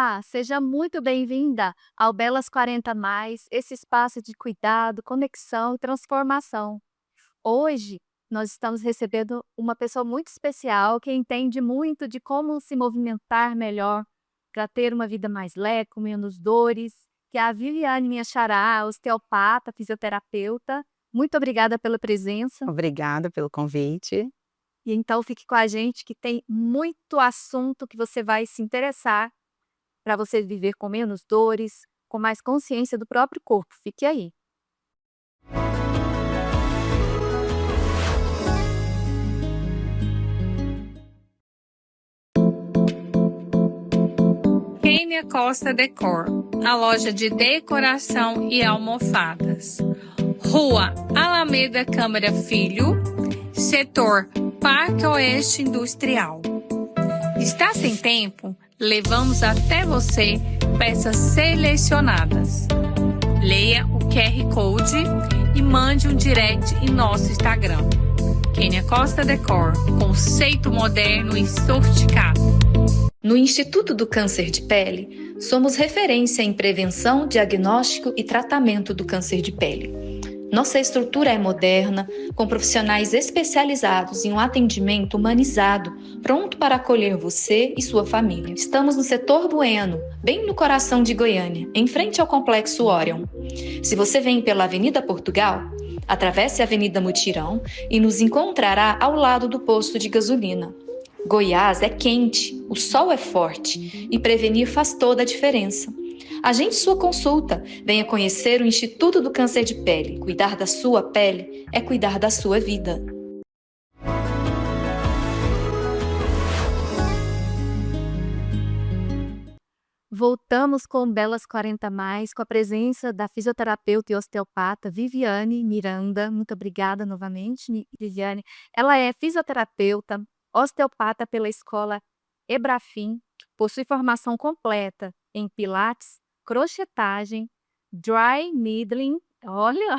Olá, seja muito bem-vinda ao Belas 40 Mais, esse espaço de cuidado, conexão e transformação. Hoje nós estamos recebendo uma pessoa muito especial que entende muito de como se movimentar melhor para ter uma vida mais leve, com menos dores, que é a Viviane minha xará, osteopata, fisioterapeuta. Muito obrigada pela presença. Obrigada pelo convite. E então fique com a gente que tem muito assunto que você vai se interessar para você viver com menos dores, com mais consciência do próprio corpo. Fique aí. Kênia Costa Decor, a loja de decoração e almofadas. Rua Alameda Câmara Filho, setor Parque Oeste Industrial. Está sem tempo? Levamos até você peças selecionadas. Leia o QR Code e mande um direct em nosso Instagram. Kênia Costa Decor, conceito moderno e sofisticado. No Instituto do Câncer de Pele, somos referência em prevenção, diagnóstico e tratamento do câncer de pele. Nossa estrutura é moderna, com profissionais especializados em um atendimento humanizado, pronto para acolher você e sua família. Estamos no setor Bueno, bem no coração de Goiânia, em frente ao Complexo Orion. Se você vem pela Avenida Portugal, atravesse a Avenida Mutirão e nos encontrará ao lado do posto de gasolina. Goiás é quente, o sol é forte e prevenir faz toda a diferença. Agende sua consulta, venha conhecer o Instituto do Câncer de Pele. Cuidar da sua pele é cuidar da sua vida. Voltamos com Belas 40 Mais, com a presença da fisioterapeuta e osteopata Viviane Miranda. Muito obrigada novamente, Viviane. Ela é fisioterapeuta, osteopata pela escola Ebrafim, possui formação completa em pilates, crochetagem, dry needling, olha,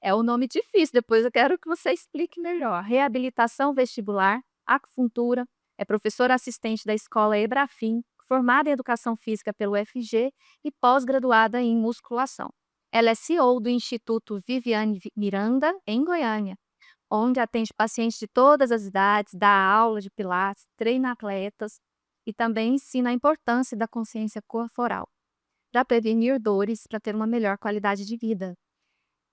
é um nome difícil, depois eu quero que você explique melhor. Reabilitação vestibular, acupuntura, é professora assistente da escola Ebrafim, formada em educação física pelo FG e pós-graduada em musculação. Ela é CEO do Instituto Viviane Miranda, em Goiânia, onde atende pacientes de todas as idades, dá aula de pilates, treina atletas e também ensina a importância da consciência corporal para prevenir dores, para ter uma melhor qualidade de vida.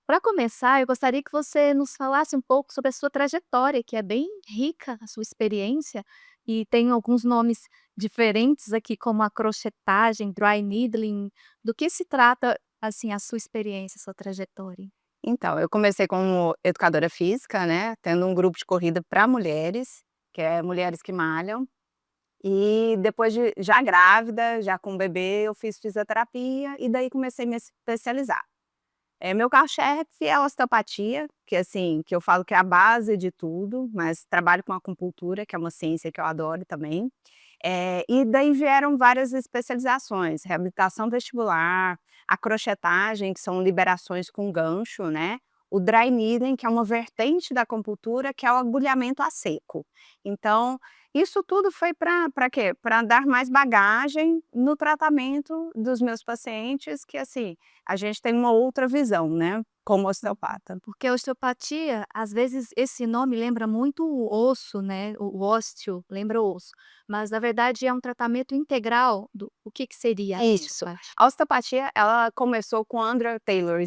Para começar, eu gostaria que você nos falasse um pouco sobre a sua trajetória, que é bem rica, a sua experiência, e tem alguns nomes diferentes aqui, como a crochetagem, dry needling. Do que se trata, assim, a sua experiência, a sua trajetória? Então, eu comecei como educadora física, né, tendo um grupo de corrida para mulheres, que é Mulheres que Malham, e depois de já grávida, já com bebê, eu fiz fisioterapia e daí comecei a me especializar. Meu carro-chefe é a osteopatia, que assim, que eu falo que é a base de tudo, mas trabalho com acupuntura, que é uma ciência que eu adoro também. E daí vieram várias especializações, reabilitação vestibular, a crochetagem, que são liberações com gancho, né, o dry needling, que é uma vertente da acupuntura, que é o agulhamento a seco. Então, isso tudo foi para quê? Para dar mais bagagem no tratamento dos meus pacientes, que assim, a gente tem uma outra visão, né, como osteopata. Porque a osteopatia, às vezes, esse nome lembra muito o osso, né, o ósteo, lembra o osso, mas na verdade é um tratamento integral do o que que seria a Isso. osteopatia? A osteopatia, ela começou com Andrew Taylor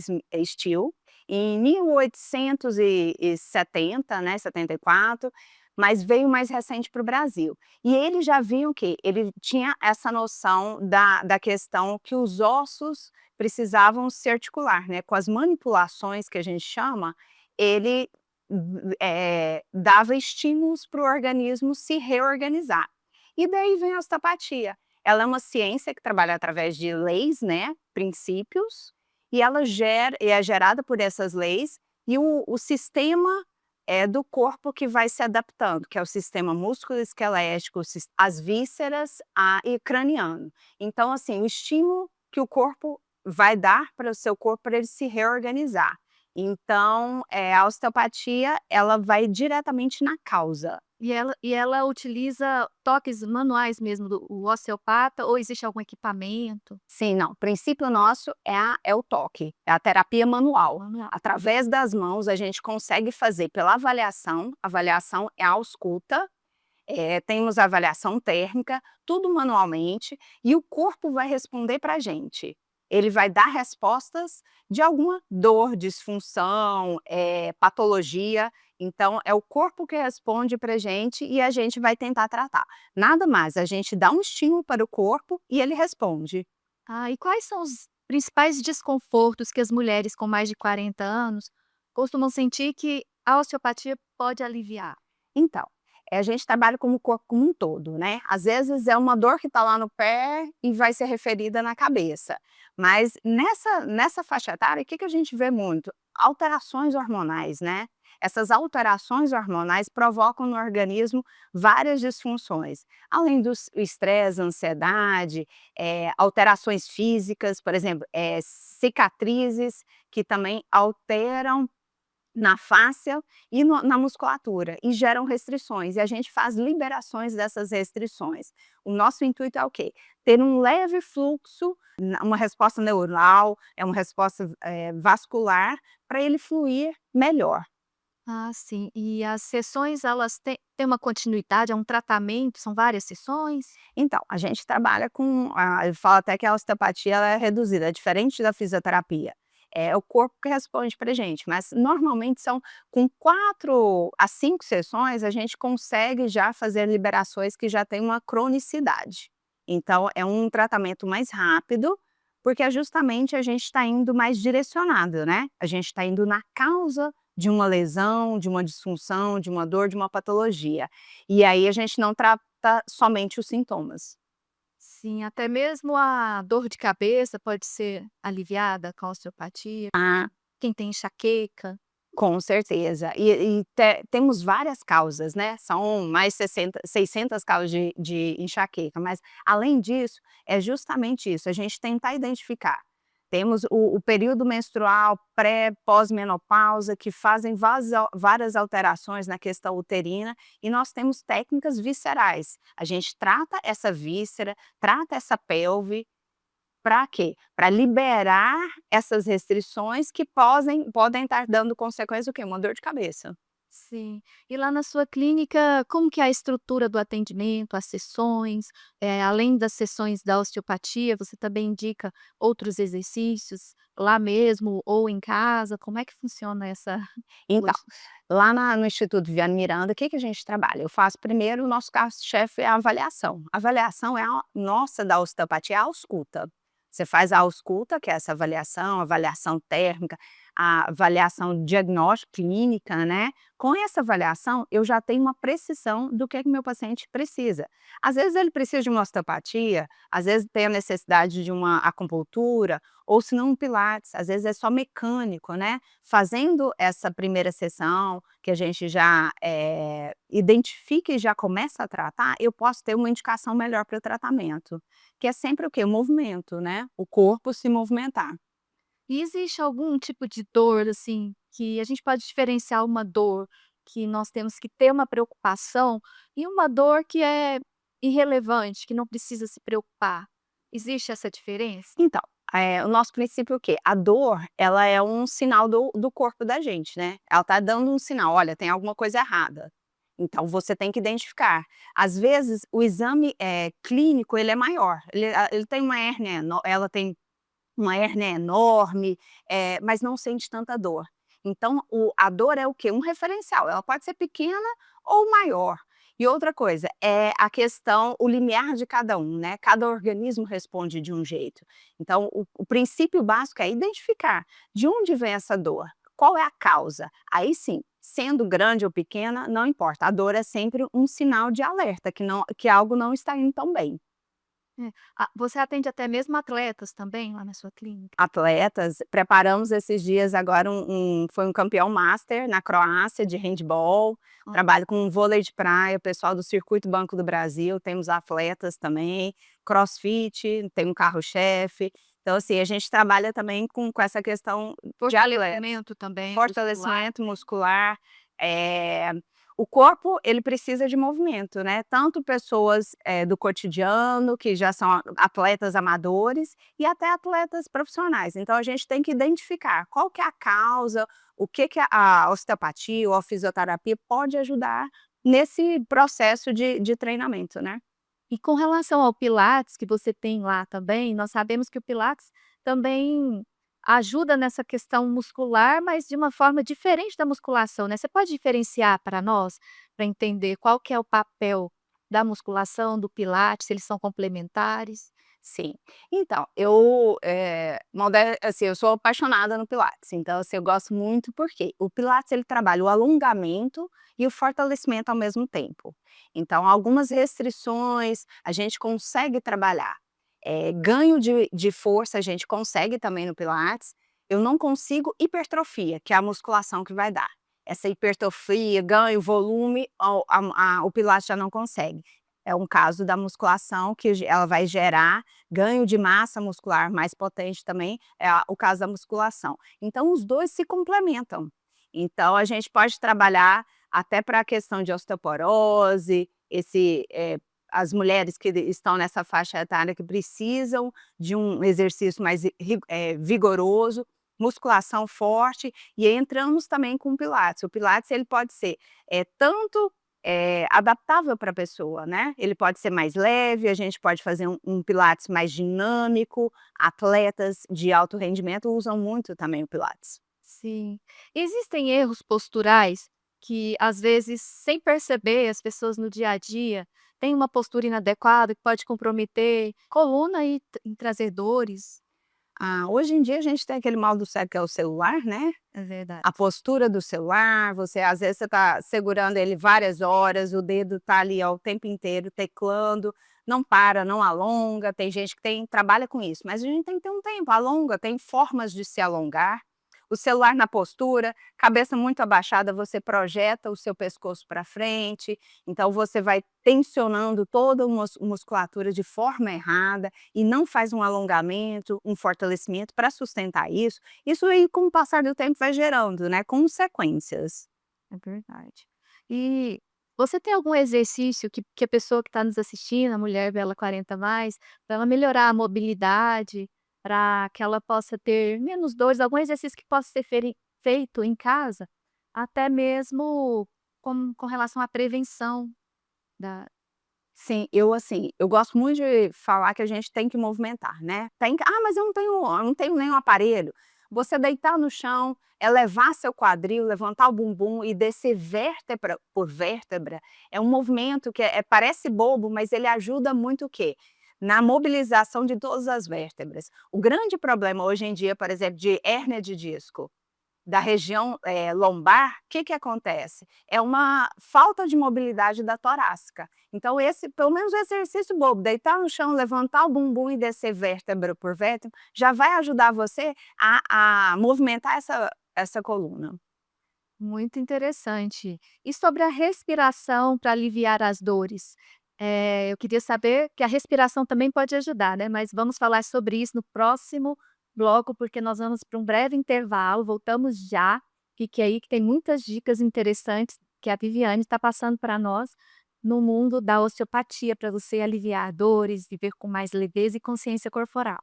Steele, em 1870, né, 74, mas veio mais recente para o Brasil. E ele já viu o quê? Ele tinha essa noção da questão que os ossos precisavam se articular, né, com as manipulações que a gente chama, ele dava estímulos para o organismo se reorganizar. E daí vem a osteopatia. Ela é uma ciência que trabalha através de leis, né, princípios, e ela é gerada por essas leis, e o sistema do corpo que vai se adaptando, que é o sistema músculo-esquelético, as vísceras e craniano. Então, assim, o estímulo que o corpo vai dar para o seu corpo para ele se reorganizar. Então, a osteopatia, ela vai diretamente na causa. E ela utiliza toques manuais mesmo do o osteopata ou existe algum equipamento? Sim, não, o princípio nosso é o toque, é a terapia manual. Manual. Através das mãos a gente consegue fazer pela avaliação, avaliação é a ausculta, temos a avaliação térmica, tudo manualmente, e o corpo vai responder para a gente. Ele vai dar respostas de alguma dor, disfunção, patologia, então é o corpo que responde para a gente e a gente vai tentar tratar. Nada mais, a gente dá um estímulo para o corpo e ele responde. Ah, e quais são os principais desconfortos que as mulheres com mais de 40 anos costumam sentir que a osteopatia pode aliviar? Então, a gente trabalha com o corpo como um todo, né. Às vezes é uma dor que está lá no pé e vai ser referida na cabeça, mas nessa faixa etária, o que que a gente vê muito? Alterações hormonais, né. Essas alterações hormonais provocam no organismo várias disfunções, além do estresse, ansiedade, alterações físicas, por exemplo, cicatrizes que também alteram na fáscia e na musculatura, e geram restrições, e a gente faz liberações dessas restrições. O nosso intuito é o quê? Ter um leve fluxo, uma resposta neural, é uma resposta, vascular, para ele fluir melhor. Ah, sim. E as sessões elas têm uma continuidade, é um tratamento, são várias sessões? Então, a gente trabalha eu falo até que a osteopatia ela é reduzida, é diferente da fisioterapia. É o corpo que responde pra gente, mas normalmente são com 4 a 5 sessões, a gente consegue já fazer liberações que já têm uma cronicidade. Então é um tratamento mais rápido, porque é justamente a gente está indo mais direcionado, né, a gente está indo na causa de uma lesão, de uma disfunção, de uma dor, de uma patologia. E aí a gente não trata somente os sintomas. Sim, até mesmo a dor de cabeça pode ser aliviada com a osteopatia. Ah, Quem tem enxaqueca. com certeza. Temos várias causas, né, são mais 600 causas de enxaqueca, mas além disso, é justamente isso, a gente tentar identificar. Temos o período menstrual, pré, pós-menopausa, que fazem várias alterações na questão uterina, e nós temos técnicas viscerais. A gente trata essa víscera, trata essa pelve, para quê? Para liberar essas restrições que podem estar dando consequência o quê? Uma dor de cabeça. Sim. E lá na sua clínica, como que é a estrutura do atendimento, as sessões? Além das sessões da osteopatia, você também indica outros exercícios lá mesmo ou em casa? Como é que funciona essa Então, logística? lá no Instituto Viviane Miranda, o que que a gente trabalha? Eu faço primeiro, o nosso carro-chefe é a avaliação. A avaliação é a nossa da osteopatia, é a ausculta. Você faz a ausculta, que é essa avaliação, avaliação térmica, a avaliação diagnóstica clínica, né. Com essa avaliação, eu já tenho uma precisão do que meu paciente precisa. Às vezes ele precisa de uma osteopatia, às vezes tem a necessidade de uma acupuntura, ou se não um pilates, às vezes é só mecânico, né. Fazendo essa primeira sessão, que a gente já, identifica e já começa a tratar, eu posso ter uma indicação melhor para o tratamento, que é sempre o quê? O movimento, né, o corpo se movimentar. E existe algum tipo de dor, assim, que a gente pode diferenciar uma dor que nós temos que ter uma preocupação e uma dor que é irrelevante, que não precisa se preocupar? Existe essa diferença? Então, o nosso princípio é o quê? A dor, ela é um sinal do corpo da gente, né, ela está dando um sinal: "Olha, tem alguma coisa errada". Então você tem que identificar. Às vezes o exame, clínico, ele é maior, ele tem uma hérnia ela tem uma hérnia enorme, mas não sente tanta dor. Então a dor é o quê? Um referencial, ela pode ser pequena ou maior. E outra coisa, é a questão o limiar de cada um, né, cada organismo responde de um jeito. Então o princípio básico é identificar de onde vem essa dor, qual é a causa. Aí sim, sendo grande ou pequena, não importa, a dor é sempre um sinal de alerta que algo não está indo tão bem. É. Ah, você atende até mesmo atletas também lá na sua clínica? Atletas, preparamos esses dias agora foi um campeão master na Croácia de handball, Hã. trabalho com vôlei de praia, pessoal do Circuito Banco do Brasil, temos atletas também, crossfit, tem um carro-chefe, então assim, a gente trabalha também com essa questão de atleta. Fortalecimento também muscular. Fortalecimento muscular, eh, O corpo, ele precisa de movimento, né? Tanto pessoas do cotidiano, que já são atletas amadores, e até atletas profissionais. Então, a gente tem que identificar qual que é a causa, o que a osteopatia ou a fisioterapia pode ajudar nesse processo de treinamento, né? E com relação ao pilates que você tem lá também, nós sabemos que o pilates também ajuda nessa questão muscular, mas de uma forma diferente da musculação, né. Você pode diferenciar para nós, para entender qual que é o papel da musculação, do pilates, se eles são complementares? Sim. Então, eu, assim, eu sou apaixonada no pilates, então, assim, eu gosto muito, porque o pilates ele trabalha o alongamento e o fortalecimento ao mesmo tempo. Então, algumas restrições a gente consegue trabalhar. Ganho de força a gente consegue também no pilates, eu não consigo hipertrofia, que é a musculação que vai dar. Essa hipertrofia, ganho, volume, o pilates já não consegue. É um caso da musculação que ela vai gerar ganho de massa muscular mais potente também, o caso da musculação. Então os dois se complementam. Então a gente pode trabalhar até para a questão de osteoporose, as mulheres que estão nessa faixa etária que precisam de um exercício mais vigoroso, musculação forte, e entramos também com o pilates. O pilates ele pode ser tanto adaptável para a pessoa, né? Ele pode ser mais leve, a gente pode fazer um pilates mais dinâmico, atletas de alto rendimento usam muito também o pilates. Sim. Existem erros posturais que, às vezes, sem perceber, as pessoas no dia a dia têm uma postura inadequada que pode comprometer coluna e trazer dores? Hoje em dia a gente tem aquele mal do século que é o celular, né? É verdade. A postura do celular, às vezes você está segurando ele várias horas, o dedo está ali ó, o tempo inteiro teclando, não para, não alonga, tem gente que trabalha com isso, mas a gente tem que ter um tempo, alonga, tem formas de se alongar. O celular na postura, cabeça muito abaixada, você projeta o seu pescoço para frente, então você vai tensionando toda a musculatura de forma errada e não faz um alongamento, um fortalecimento para sustentar isso. Isso aí, com o passar do tempo, vai gerando, né, consequências. É verdade. E você tem algum exercício que a pessoa que está nos assistindo, a mulher Bela 40 mais, para ela melhorar a mobilidade, para que ela possa ter menos dores, algum exercício que possa ser feito em casa, até mesmo com relação à prevenção da. Sim, eu gosto muito de falar que a gente tem que movimentar, né. Mas eu não tenho nenhum aparelho". Você deitar no chão, elevar seu quadril, levantar o bumbum e descer vértebra por vértebra, é um movimento que parece bobo, mas ele ajuda muito o quê? Na mobilização de todas as vértebras. O grande problema hoje em dia, por exemplo, de hérnia de disco, da região, lombar, o que que acontece? É uma falta de mobilidade da torácica. Então pelo menos o exercício bobo, deitar no chão, levantar o bumbum e descer vértebra por vértebra, já vai ajudar você a movimentar essa coluna. Muito interessante. E sobre a respiração para aliviar as dores? Eu queria saber que a respiração também pode ajudar, né, mas vamos falar sobre isso no próximo bloco, porque nós vamos para um breve intervalo, voltamos já. Fique aí que tem muitas dicas interessantes que a Viviane está passando para nós no mundo da osteopatia, para você aliviar dores, viver com mais leveza e consciência corporal.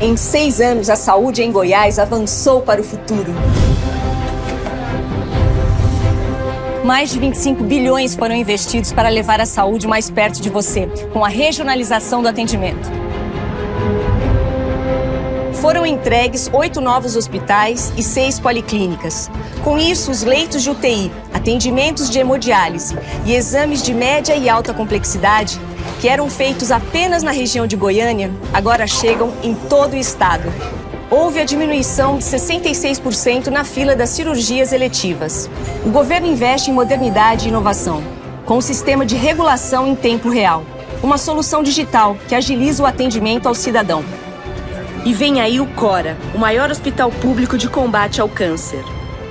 Em 6 anos, a saúde em Goiás avançou para o futuro. Mais de 25 bilhões foram investidos para levar a saúde mais perto de você, com a regionalização do atendimento. Foram entregues 8 novos hospitais e 6 policlínicas. Com isso, os leitos de UTI, atendimentos de hemodiálise e exames de média e alta complexidade, que eram feitos apenas na região de Goiânia, agora chegam em todo o estado. Houve a diminuição de 66% na fila das cirurgias eletivas. O governo investe em modernidade e inovação, com um sistema de regulação em tempo real, uma solução digital que agiliza o atendimento ao cidadão. E vem aí o Cora, o maior hospital público de combate ao câncer.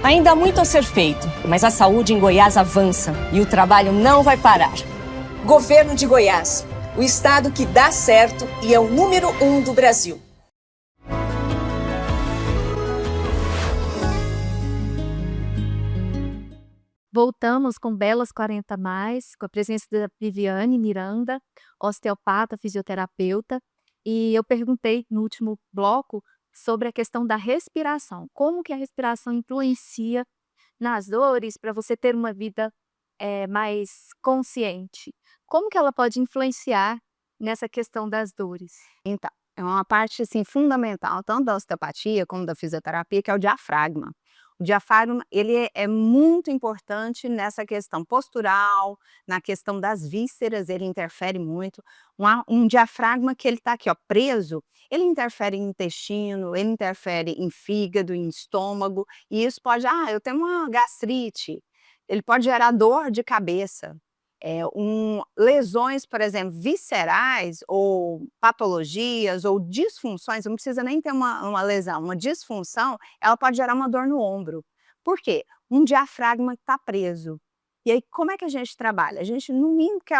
Ainda há muito a ser feito, mas a saúde em Goiás avança e o trabalho não vai parar. Governo de Goiás, o estado que dá certo e é o número 1 do Brasil. Voltamos com Belas 40 Mais, com a presença da Viviane Miranda, osteopata, fisioterapeuta, e eu perguntei no último bloco sobre a questão da respiração. Como que a respiração influencia nas dores para você ter uma vida, mais consciente? Como que ela pode influenciar nessa questão das dores? Então, é uma parte, assim, fundamental, tanto da osteopatia como da fisioterapia, que é o diafragma. O diafragma, ele é muito importante nessa questão postural, na questão das vísceras, ele interfere muito. Um diafragma que ele está aqui, ó, preso, ele interfere em intestino, ele interfere em fígado, em estômago, e isso pode, eu tenho uma gastrite, ele pode gerar dor de cabeça. Lesões, por exemplo, viscerais ou patologias ou disfunções, não precisa nem ter uma lesão, uma disfunção, ela pode gerar uma dor no ombro. Por quê? Um diafragma está preso. E aí, como é que a gente trabalha? A gente, no mínimo, que é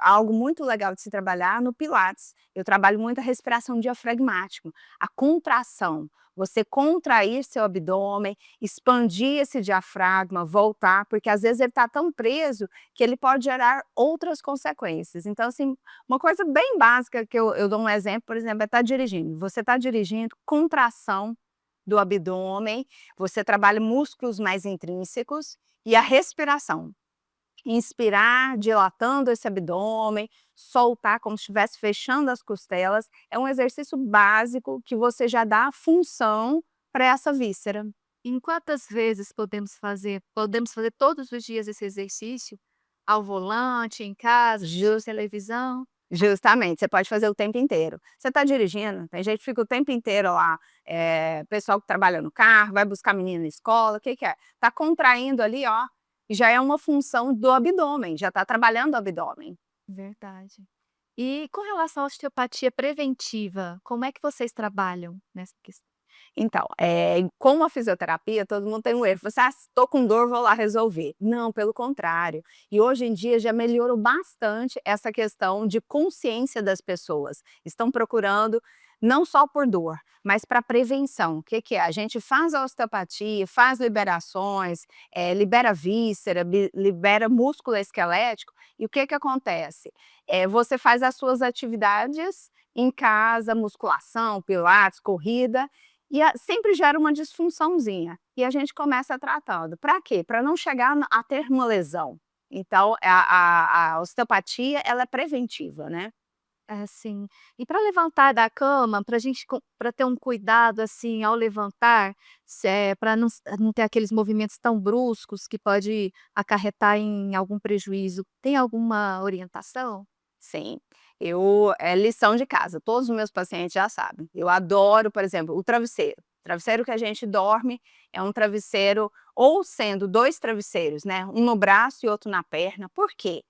algo muito legal de se trabalhar no Pilates. Eu trabalho muito a respiração diafragmática, a contração. Você contrair seu abdômen, expandir esse diafragma, voltar, porque às vezes ele está tão preso que ele pode gerar outras consequências. Então, assim, uma coisa bem básica que eu dou um exemplo, por exemplo, é estar dirigindo. Você está dirigindo, contração do abdômen, você trabalha músculos mais intrínsecos e a respiração. Inspirar, dilatando esse abdômen, soltar como se estivesse fechando as costelas, é um exercício básico que você já dá a função para essa víscera. Em quantas vezes podemos fazer? Podemos fazer todos os dias esse exercício? Ao volante, em casa, assistindo televisão? Justamente, você pode fazer o tempo inteiro. Você está dirigindo, tem gente que fica o tempo inteiro lá, pessoal que trabalha no carro, vai buscar menina na escola, o que que é? Está contraindo ali, ó, e já é uma função do abdômen, já está trabalhando o abdômen. Verdade. E com relação à osteopatia preventiva, como é que vocês trabalham nessa questão? Então, com a fisioterapia, todo mundo tem um erro. Você: estou com dor, vou lá resolver". Não, pelo contrário. E hoje em dia já melhorou bastante essa questão de consciência das pessoas. Estão procurando não só por dor, mas para prevenção. O que que é? A gente faz a osteopatia, faz liberações, libera víscera, libera músculo esquelético, e o que que acontece? Você faz as suas atividades em casa, musculação, pilates, corrida, e sempre gera uma disfunçãozinha, e a gente começa tratando. Para quê? Para não chegar a ter uma lesão. Então a osteopatia, ela é preventiva, né. Sim. E para levantar da cama, para gente para ter um cuidado, assim, ao levantar, para não ter aqueles movimentos tão bruscos que pode acarretar em algum prejuízo, tem alguma orientação? Sim, é lição de casa, todos os meus pacientes já sabem. Eu adoro, por exemplo, o travesseiro. O travesseiro que a gente dorme é um travesseiro, ou sendo 2 travesseiros, né, um no braço e outro na perna. Por quê?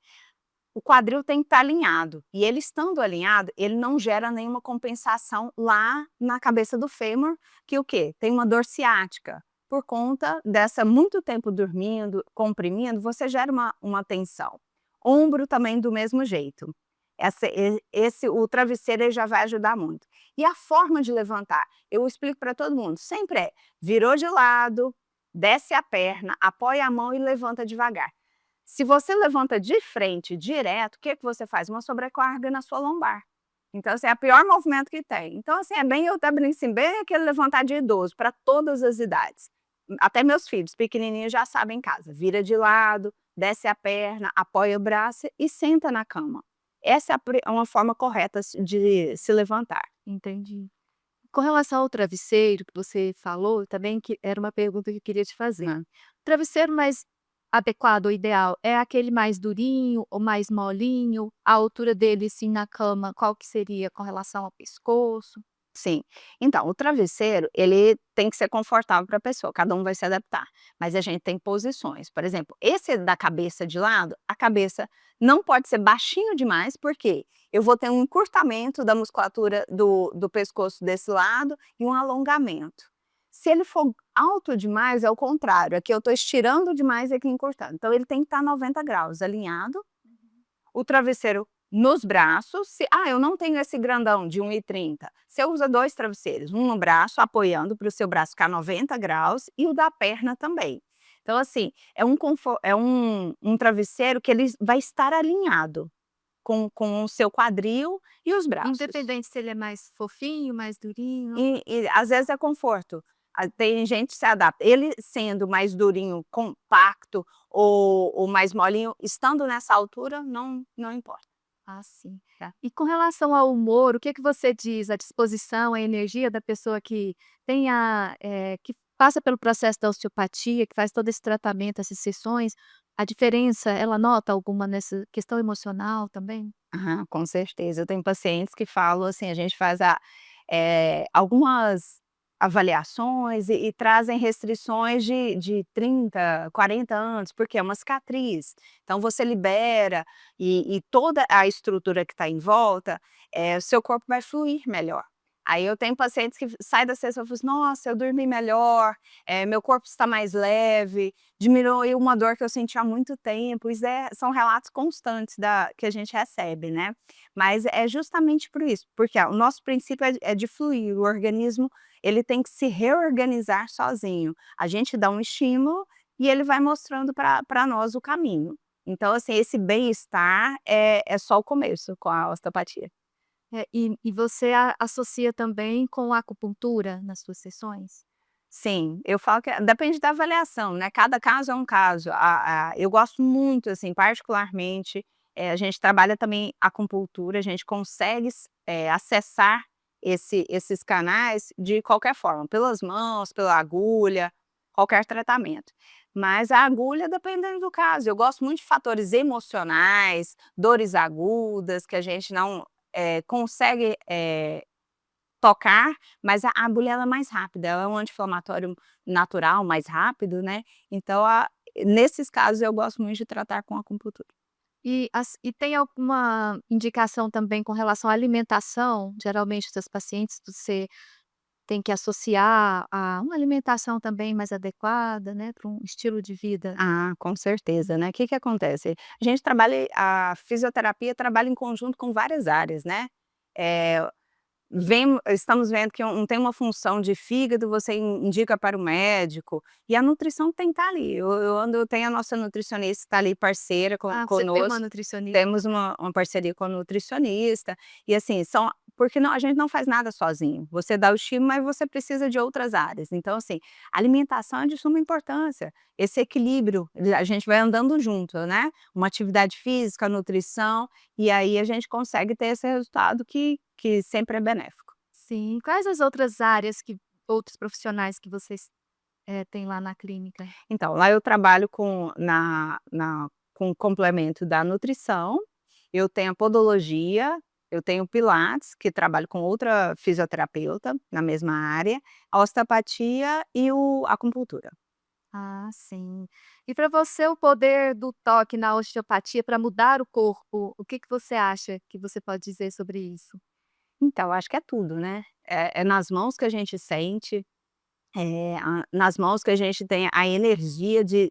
O quadril tem que estar alinhado, e ele estando alinhado, ele não gera nenhuma compensação lá na cabeça do fêmur, que o quê? Tem uma dor ciática. Por conta dessa muito tempo dormindo, comprimindo, você gera uma tensão. Ombro também do mesmo jeito. O travesseiro, ele já vai ajudar muito. E a forma de levantar, eu explico para todo mundo, sempre virou de lado, desce a perna, apoia a mão e levanta devagar. Se você levanta de frente, direto, o que que você faz? Uma sobrecarga na sua lombar. Então, assim, é o pior movimento que tem. Então, assim, eu até brinco assim, bem aquele levantar de idoso, para todas as idades. Até meus filhos pequenininhos já sabem em casa. Vira de lado, desce a perna, apoia o braço e senta na cama. Essa é uma forma correta de se levantar. Entendi. Com relação ao travesseiro que você falou, também que era uma pergunta que eu queria te fazer. Hã. Travesseiro mais adequado ou ideal, é aquele mais durinho ou mais molinho? A altura dele, assim, na cama, qual que seria com relação ao pescoço? Sim. Então, o travesseiro, ele tem que ser confortável para a pessoa, cada um vai se adaptar, mas a gente tem posições. Por exemplo, esse da cabeça de lado, a cabeça não pode ser baixinho demais, porque eu vou ter um encurtamento da musculatura do pescoço desse lado e um alongamento. Se ele for alto demais, é o contrário, aqui eu estou estirando demais e aqui encurtando. Então ele tem que estar 90 graus, alinhado. O travesseiro nos braços, eu não tenho esse grandão de 1,30, você usa 2 travesseiros, um no braço apoiando para o seu braço ficar 90 graus e o da perna também. Então assim, é um travesseiro que ele vai estar alinhado com o seu quadril e os braços. Independente se ele é mais fofinho, mais durinho. E às vezes é conforto, tem gente que se adapta. Ele sendo mais durinho, compacto ou mais molinho, estando nessa altura não importa. Ah, sim. Tá. E com relação ao humor, o que que você diz? A disposição, a energia da pessoa que que passa pelo processo da osteopatia, que faz todo esse tratamento, essas sessões, a diferença, ela nota alguma nessa questão emocional também? Com certeza. Eu tenho pacientes que falam assim, a gente faz algumas avaliações e trazem restrições de 30, 40 anos, porque é uma cicatriz. Então você libera e toda a estrutura que está em volta, o seu corpo vai fluir melhor. Aí eu tenho pacientes que saem da sessão e falam assim: "Nossa, eu dormi melhor, meu corpo está mais leve, diminuiu uma dor que eu senti há muito tempo". Isso são relatos constantes que a gente recebe, né. Mas é justamente por isso, porque o nosso princípio é de fluir, o organismo ele tem que se reorganizar sozinho. A gente dá um estímulo e ele vai mostrando para nós o caminho. Então assim, esse bem-estar é só o começo com a osteopatia. E você associa também com a acupuntura nas suas sessões? Sim, eu falo que depende da avaliação, né, cada caso é um caso. Eu gosto muito, assim, particularmente, a gente trabalha também acupuntura, a gente consegue acessar esses canais de qualquer forma, pelas mãos, pela agulha, qualquer tratamento. Mas a agulha dependendo do caso, eu gosto muito de fatores emocionais, dores agudas que a gente não, consegue, tocar, mas a agulha ela é mais rápida, ela é um anti-inflamatório natural, mais rápido, né, então nesses casos eu gosto muito de tratar com acupuntura. E tem alguma indicação também com relação à alimentação? Geralmente os seus pacientes você tem que associar a uma alimentação também mais adequada, né, para um estilo de vida. Com certeza, né, que acontece? A fisioterapia trabalha em conjunto com várias áreas, né, eh estamos vendo que tem uma função de fígado, você indica para o médico, e a nutrição tem que estar ali. Eu tenho a nossa nutricionista que está ali parceira Você tem uma conosco, nutricionista? temos uma parceria com a nutricionista, e assim, porque a gente não faz nada sozinho, você dá o estímulo, mas você precisa de outras áreas. Então assim, alimentação é de suma importância, esse equilíbrio, a gente vai andando junto, né, uma atividade física, nutrição, e aí a gente consegue ter esse resultado que sempre é benéfico. Sim. Quais as outras áreas que outros profissionais que vocês, têm lá na clínica? Então, lá eu trabalho com o complemento da nutrição, eu tenho a podologia, eu tenho pilates, que trabalho com outra fisioterapeuta na mesma área, a osteopatia e a acupuntura. Ah, sim. E para você o poder do toque na osteopatia para mudar o corpo, o que que você acha que você pode dizer sobre isso? Então, acho que é tudo, né, é nas mãos que a gente sente. Nas mãos que a gente tem a energia de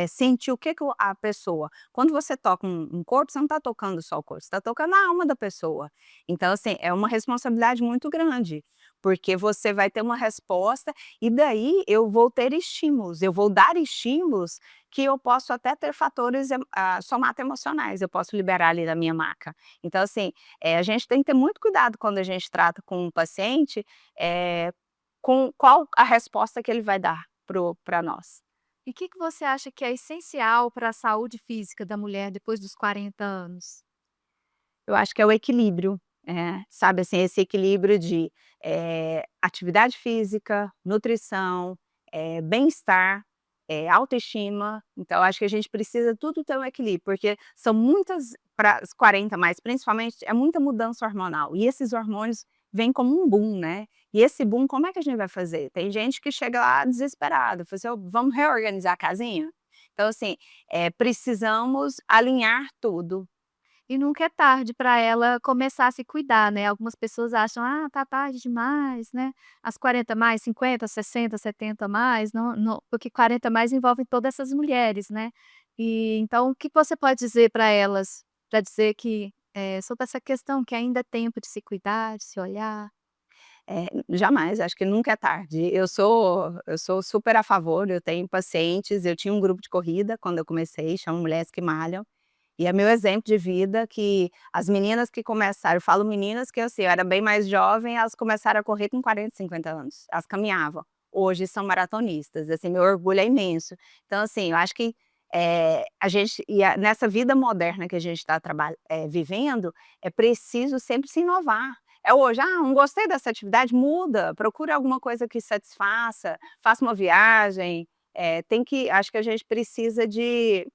sentir o que que a pessoa quando você toca um corpo, você não está tocando só o corpo, você está tocando a alma da pessoa. Então, assim, é uma responsabilidade muito grande, porque você vai ter uma resposta e daí eu vou ter estímulos, eu vou dar estímulos que eu posso até ter fatores somatoemocionais, eu posso liberar ali da minha maca. Então, assim, a gente tem que ter muito cuidado quando a gente trata com um paciente, com qual a resposta que ele vai dar para nós. E o que que você acha que é essencial para a saúde física da mulher depois dos 40 anos? Eu acho que é o equilíbrio, sabe, assim, esse equilíbrio de, atividade física, nutrição, bem-estar, autoestima, então acho que a gente precisa tudo ter um equilíbrio, porque são muitas para as 40 mais principalmente, é muita mudança hormonal, e esses hormônios vêm como um boom, né, e esse boom como é que a gente vai fazer? Tem gente que chega lá desesperada, fala assim: "Ó, vamos reorganizar a casinha?". Então assim, precisamos alinhar tudo. E nunca é tarde para ela começar a se cuidar, né. Algumas pessoas acham: "Ah, tá tarde demais, né, as 40 mais, 50, 60, 70 mais", não porque 40 mais envolve todas essas mulheres, né. E então o que você pode dizer para elas, para dizer que, sobre essa questão que ainda é tempo de se cuidar, de se olhar? Jamais, acho que nunca é tarde. Eu sou super a favor, eu tenho pacientes, eu tinha um grupo de corrida quando eu comecei, chama Mulheres que Malham, e é meu exemplo de vida que as meninas que começaram, eu falo meninas que assim, eu era bem mais jovem, elas começaram a correr com 40, 50 anos, elas caminhavam. Hoje são maratonistas, assim, meu orgulho é imenso. Então assim, eu acho que, a gente nessa vida moderna que a gente está vivendo, é preciso sempre se inovar. É hoje: "Ah, não gostei dessa atividade", muda, procura alguma coisa que satisfaça, faça uma viagem, acho que a gente precisa de,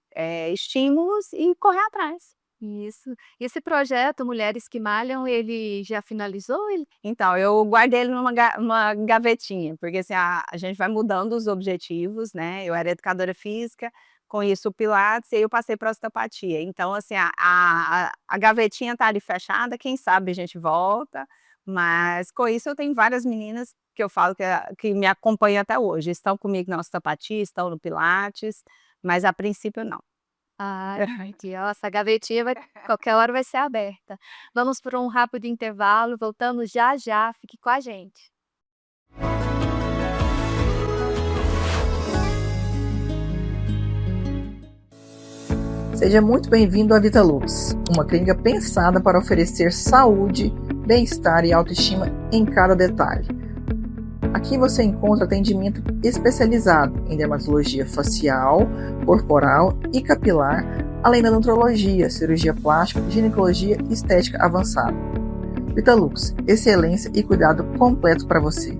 estímulos e correr atrás. Isso. E esse projeto Mulheres que Malham, ele já finalizou? Então, eu guardei ele numa gavetinha, porque assim, a gente vai mudando os objetivos, né, eu era educadora física, com isso o pilates, e aí eu passei para osteopatia. Então assim, a gavetinha tá ali fechada, quem sabe a gente volta, mas com isso eu tenho várias meninas que eu falo que me acompanham até hoje, estão comigo na osteopatia, estão no pilates, mas a princípio não. Ah, entendi. Ó, essa gavetinha vai qualquer hora vai ser aberta. Vamos por um rápido intervalo, voltamos já já, fique com a gente. Seja muito bem-vindo à Vitalux, uma clínica pensada para oferecer saúde, bem-estar e autoestima em cada detalhe. Aqui você encontra atendimento especializado em dermatologia facial, corporal e capilar, além da nutrologia, cirurgia plástica, ginecologia e estética avançada. Vitalux, excelência e cuidado completo para você.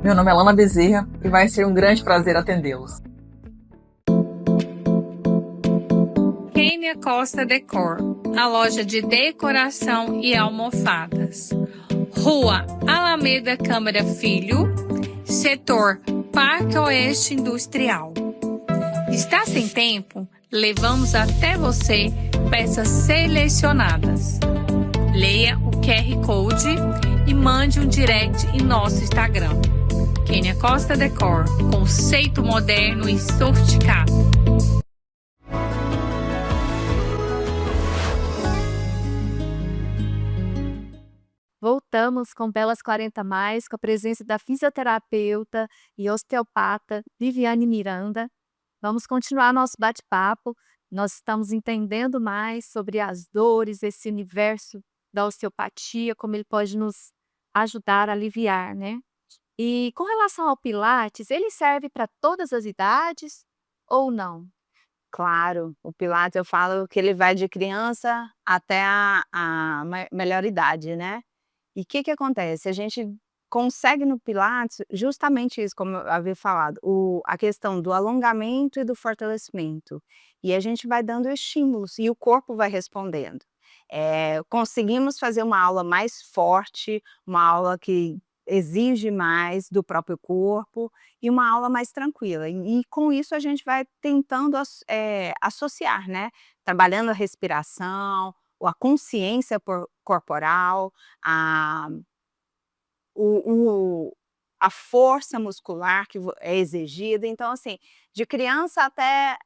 Meu nome é Lana Bezerra e vai ser um grande prazer atendê-los. Kênia Costa Decor, a loja de decoração e almofadas. Rua Alameda Câmara Filho, setor Parque Oeste Industrial. Está sem tempo? Levamos até você peças selecionadas. Leia o QR Code e mande um direct em nosso Instagram. Kênia Costa Decor, conceito moderno e sofisticado. Voltamos com Belas 40 Mais, com a presença da fisioterapeuta e osteopata Viviane Miranda. Vamos continuar nosso bate-papo. Nós estamos entendendo mais sobre as dores, esse universo da osteopatia, como ele pode nos ajudar a aliviar, né? E com relação ao Pilates, ele serve para todas as idades ou não? Claro, o pilates eu falo que ele vai de criança até a melhor idade, né. E o que que acontece? A gente consegue no pilates justamente isso, como eu havia falado, a questão do alongamento e do fortalecimento. E a gente vai dando estímulos e o corpo vai respondendo. Conseguimos fazer uma aula mais forte, uma aula que exige mais do próprio corpo e uma aula mais tranquila. E com isso a gente vai tentando associar, né, trabalhando a respiração, ou a consciência corporal, a o a força muscular que é exigida. Então assim, de criança até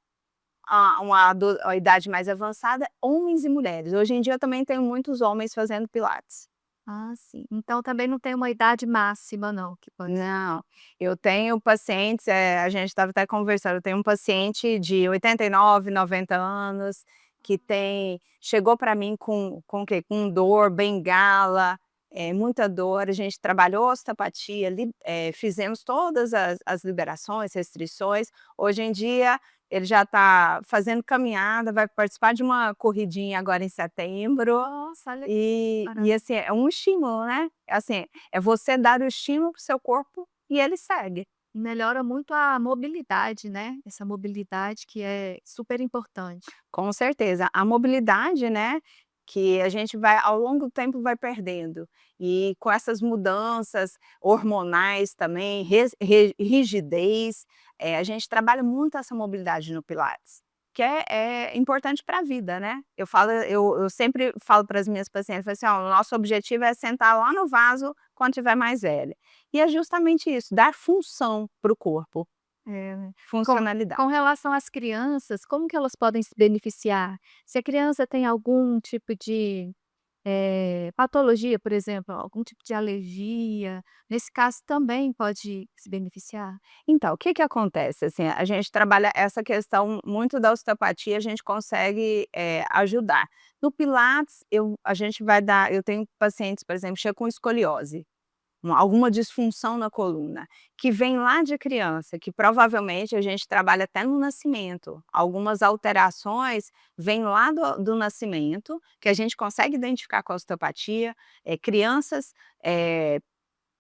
a idade mais avançada, homens e mulheres. Hoje em dia eu também tenho muitos homens fazendo pilates. Ah, sim. Então também não tem uma idade máxima não, que pode Não, eu tenho pacientes, a gente estava até conversando, eu tenho um paciente de 89, 90 anos, que chegou para mim com o quê? Com dor, bengala, muita dor, a gente trabalhou osteopatia, fizemos todas as liberações, restrições. Hoje em dia, ele já está fazendo caminhada, vai participar de uma corridinha agora em setembro. Nossa, olha que E assim, é um estímulo, né, assim, é você dar o estímulo para o seu corpo e ele segue. melhora muito a mobilidade, né, essa mobilidade que é super importante. Com certeza, a mobilidade, né, que a gente vai ao longo do tempo vai perdendo, e com essas mudanças hormonais também, rigidez, a gente trabalha muito essa mobilidade no pilates, que é importante para a vida, né. Eu sempre falo para as minhas pacientes, falo assim: "Ó, o nosso objetivo é sentar lá no vaso quando tiver mais velha". E é justamente isso, dar função para o corpo, É, né. Com funcionalidade. relação às crianças, como que elas podem se beneficiar? Se a criança tem algum tipo de patologia, por exemplo, algum tipo de alergia, nesse caso também pode se beneficiar? Então, o que que acontece, assim, a gente trabalha essa questão muito da osteopatia, a gente consegue, ajudar. No pilates, a gente vai dar eu tenho pacientes, por exemplo, chega com escoliose, alguma disfunção na coluna, que vem lá de criança, que provavelmente a gente trabalha até no nascimento. Algumas alterações vêm lá do nascimento, que a gente consegue identificar com a osteopatia, crianças, eh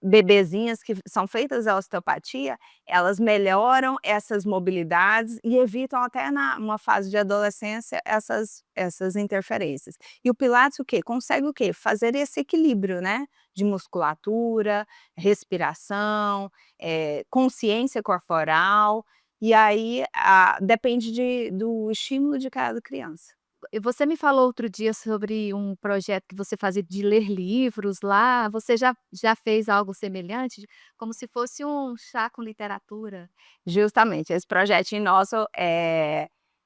bebezinhas que são feitas a osteopatia, elas melhoram essas mobilidades e evitam até numa fase de adolescência essas interferências. E o pilates o quê? Consegue o quê? Fazer esse equilíbrio, né, de musculatura, respiração, consciência corporal, e aí depende do estímulo de cada criança. E você me falou outro dia sobre um projeto que você fazia de ler livros lá, você já fez algo semelhante? Como se fosse um chá com literatura? Justamente, esse projetinho nosso,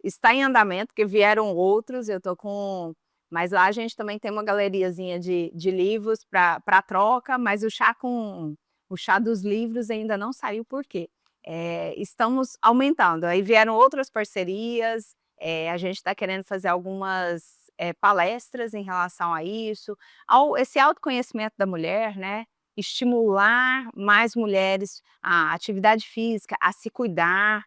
está em andamento, porque vieram outros, eu tô com mas lá a gente também tem uma galeriazinha de livros para troca, mas o chá dos livros ainda não saiu, por quê? Estamos aumentando, aí vieram outras parcerias, a gente está querendo fazer algumas, palestras em relação a isso, esse autoconhecimento da mulher, né, estimular mais mulheres à atividade física, a se cuidar.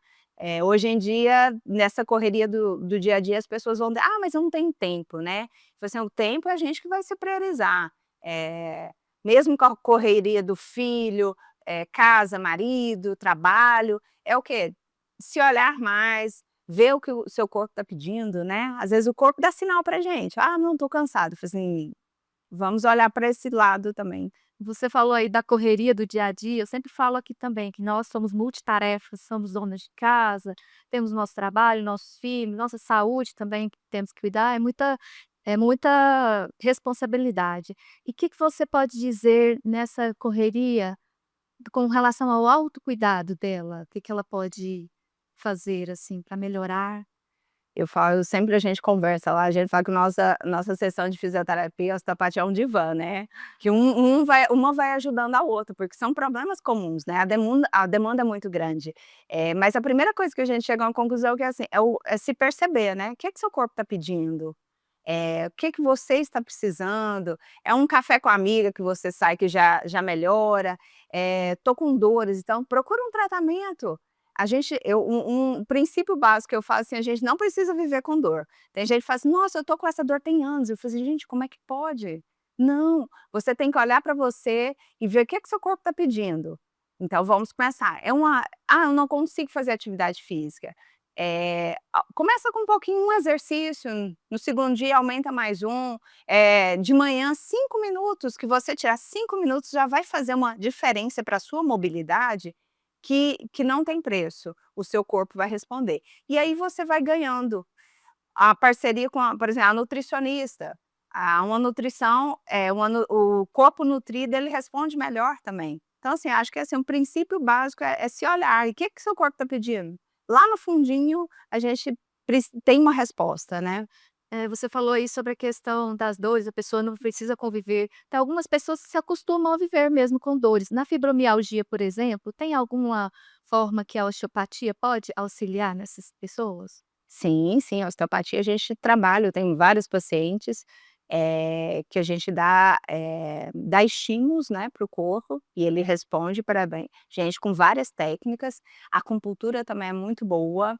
Hoje em dia, nessa correria do dia a dia, as pessoas vão dizer: "Ah, mas eu não tenho tempo", né. Tipo assim, o tempo é a gente que vai se priorizar. Mesmo com a correria do filho, casa, marido, trabalho, é o quê? Se olhar mais, ver o que o seu corpo está pedindo, né. Às vezes o corpo dá sinal pra gente: "Ah, não, estou cansado", eu falei assim, vamos olhar para esse lado também. Você falou aí da correria do dia a dia, eu sempre falo aqui também que nós somos multitarefas, somos donas de casa, temos nosso trabalho, nossos filhos, nossa saúde também que temos que cuidar, é muita responsabilidade. E o que que você pode dizer nessa correria com relação ao autocuidado dela? O que que ela pode fazer, assim, para melhorar? Eu falo sempre a gente conversa lá, a gente fala que nossa sessão de fisioterapia, osteopatia é um divã, né, que uma vai ajudando a outra, porque são problemas comuns, né, a demanda é muito grande. Mas a primeira coisa que a gente chega a uma conclusão que é assim, é se perceber, né, o que é que seu corpo está pedindo? O que que você está precisando? É um café com a amiga que você sai que já melhora? Tô com dores, então procura um tratamento. Um princípio básico que eu falo assim, a gente não precisa viver com dor. Tem gente que fala assim: "Nossa, eu tô com essa dor tem anos", eu falo assim: "Gente, como é que pode?". Não, você tem que olhar para você e ver o que que seu corpo está pedindo. Então vamos começar, "Ah, eu não consigo fazer atividade física", começa com um pouquinho, um exercício, no segundo dia aumenta mais um, de manhã 5 minutos, que você tirar 5 minutos já vai fazer uma diferença para a sua mobilidade que não tem preço, o seu corpo vai responder. E aí você vai ganhando a parceria com por exemplo, a nutricionista, uma nutrição, o corpo nutrido ele responde melhor também. Então assim, acho que assim, um princípio básico é se olhar, e o que que seu corpo está pedindo? Lá no fundinho a gente tem uma resposta, né. Você falou aí sobre a questão das dores, a pessoa não precisa conviver. Tem algumas pessoas que se acostumam a viver mesmo com dores. Na fibromialgia, por exemplo, tem alguma forma que a osteopatia pode auxiliar nessas pessoas? Sim, sim, a osteopatia a gente trabalha, eu tenho vários pacientes, que a gente dá estímulos, né, para o corpo, e ele responde para bem gente com várias técnicas, a acupuntura também é muito boa,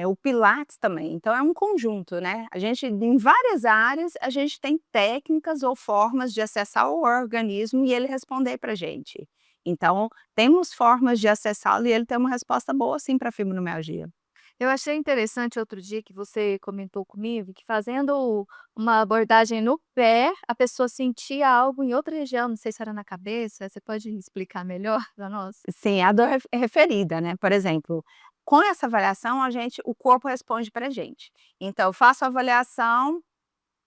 o pilates também, então é um conjunto, né, a gente em várias áreas, a gente tem técnicas ou formas de acessar o organismo e ele responder para gente. Então, temos formas de acessá-lo e ele tem uma resposta boa sim para a fibromialgia. Eu achei interessante outro dia que você comentou comigo que fazendo uma abordagem no pé, a pessoa sentia algo em outra região, não sei se era na cabeça, você pode explicar melhor para nós? Sim, a dor referida, né, por exemplo, com essa avaliação o corpo responde pra gente. Então eu faço a avaliação,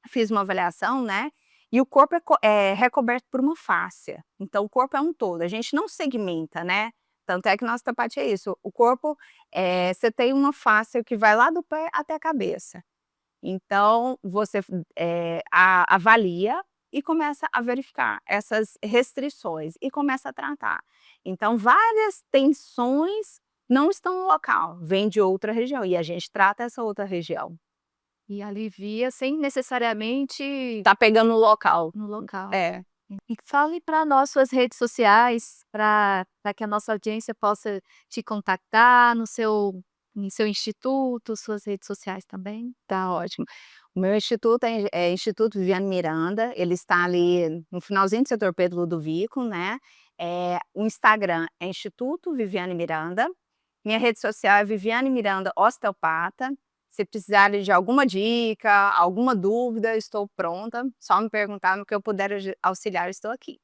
fiz uma avaliação, né, e o corpo é recoberto por uma fáscia, então o corpo é um todo, a gente não segmenta, né, tanto é que na osteopatia é isso, o corpo, você tem uma fáscia que vai lá do pé até a cabeça. Então, você avalia e começa a verificar essas restrições e começa a tratar. Então, várias tensões não estão no local, vêm de outra região e a gente trata essa outra região. E alivia sem necessariamente Tá pegando no local. no local. É. E fale para nós suas redes sociais, para que a nossa audiência possa te contactar em seu instituto, suas redes sociais também. Tá ótimo. O meu instituto é Instituto Viviane Miranda, ele está ali no finalzinho do setor Pedro Ludovico, né. O Instagram é Instituto Viviane Miranda, minha rede social é Viviane Miranda Osteopata. Se precisarem de alguma dica, alguma dúvida, estou pronta, só me perguntar, no que eu puder auxiliar, estou aqui.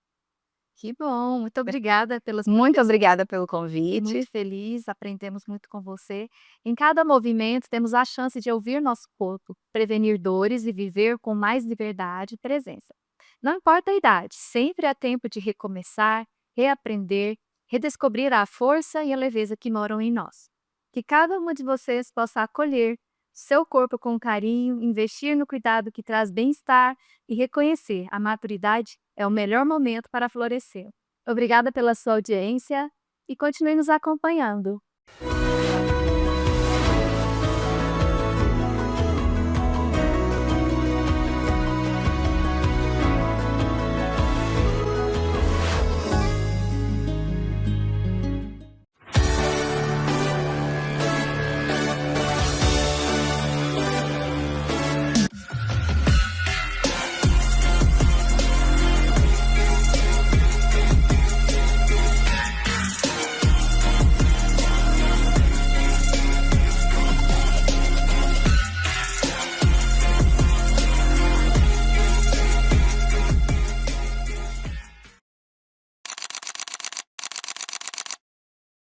Que bom, muito obrigada pelas Muito obrigada pelo Fiquei convite. muito feliz, aprendemos muito com você. Em cada movimento, temos a chance de ouvir nosso corpo, prevenir dores e viver com mais liberdade e presença. Não importa a idade, sempre há tempo de recomeçar, reaprender, redescobrir a força e a leveza que moram em nós. Que cada uma de vocês possa acolher seu corpo com carinho, investir no cuidado que traz bem-estar e reconhecer a maturidade é o melhor momento para florescer. Obrigada pela sua audiência e continue nos acompanhando.